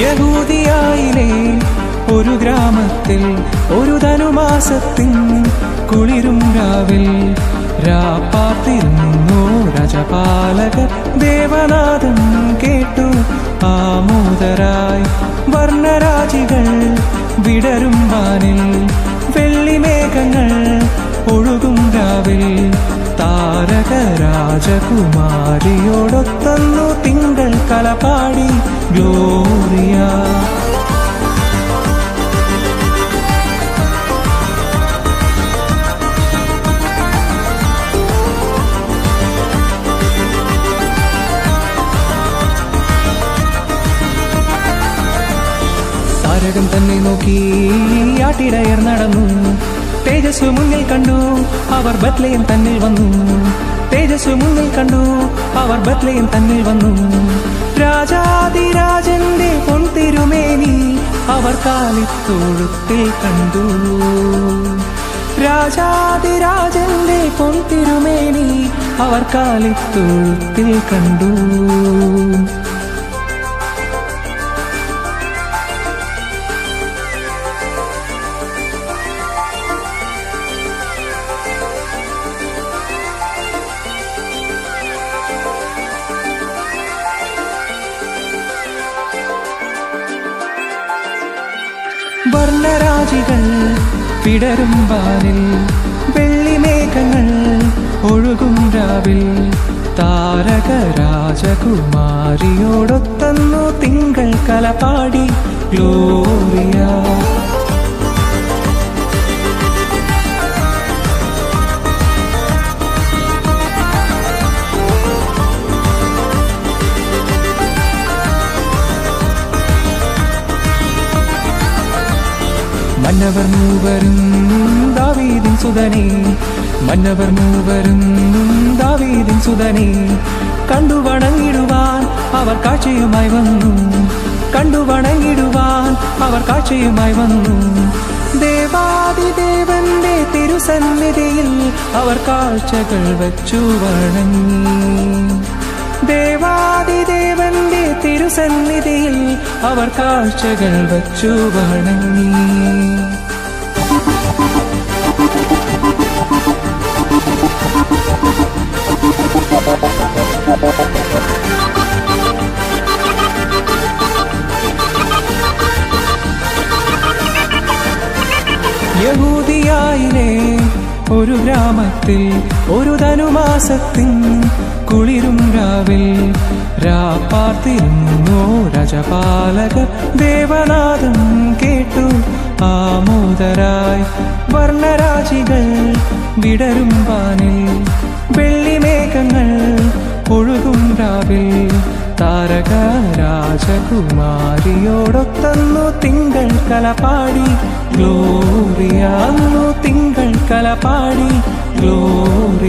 യഹൂദിയായിലെ ഒരു ഗ്രാമത്തിൽ ഒരു ധനുമാസത്തിൻ കുളിരും രാവിൽ രാപ്പാർത്തിരുന്നു രാജപാലകർ. ദേവനാദം കേട്ടു ആമോദരായി വർണ്ണരാജികൾ വിടരും വാനിൽ. വെള്ളിമേഘങ്ങൾ ഒഴുകും രാവിൽ. താരക രാജകുമാരിയോടൊത്തന്നു തിങ്കൾ കലപാടി ഗ്ലോറിയ. താരകം തന്നെ നോക്കി ആട്ടിടയർ നടന്നു. തേജസ് മുന്നിൽ കണ്ടു അവർ ബത്ലഹേം തന്നിൽ വന്നു. തേജസ് മുന്നിൽ കണ്ടു അവർ ബത്ലഹേം തന്നിൽ വന്നു. രാജാതിരാജന്റെ പൊൻതിരുമേനി അവർ കാലിത്തൊഴുത്തിൽ കണ്ടു. രാജാതിരാജന്റെ പൊൻതിരുമേനി അവർ കാലിത്തൊഴുത്തിൽ കണ്ടു. വർണ്ണരാജികൾ വിടരും വാനിൽ. വെള്ളിമേഘങ്ങൾ ഒഴുകും രാവിൽ. താരക രാജകുമാരിയോടൊത്തന്നു തിങ്കൾ കലപാടി ഗ്ലോറിയ. മന്നവർ മൂവരും ദാവീദിൻ സുതനേ. മന്നവർ മൂവരും ദാവീദിൻ സുതനേ. കണ്ടു വണങ്ങിടുവാൻ അവർ കാഴ്ചയുമായി വന്നു. കണ്ടു വണങ്ങിടുവാൻ അവർ കാഴ്ചയുമായി വന്നു. ദേവാദിദേവന്റെ തിരുസന്നിധിയിൽ അവർ കാഴ്ചകൾ വച്ചു വണങ്ങി. ദേവാദിദേവന്റെ തിരുസന്നിധിയിൽ അവർ കാഴ്ചകൾ വച്ചു വണങ്ങി. യഹൂദിയായിലെ ഒരു ഗ്രാമത്തിൽ ഒരു ധനുമാസത്തിൻ കുളിരും രാവിൽ രാപ്പാർത്തിരുന്നു രാജപാലകർ. ദേവനാദം കേട്ടു ആമോദരായി വർണ്ണരാജികൾ വിടരും വാനിൽ. വെള്ളിമേഘങ്ങൾ ഒഴുകും രാവിൽ. താരക രാജകുമാരിയോടൊത്തന്നു തിങ്കൾ കലപാടി ഗ്ലോറിയ. തിങ്കൾ കലപാടി ഗ്ലോറിയ.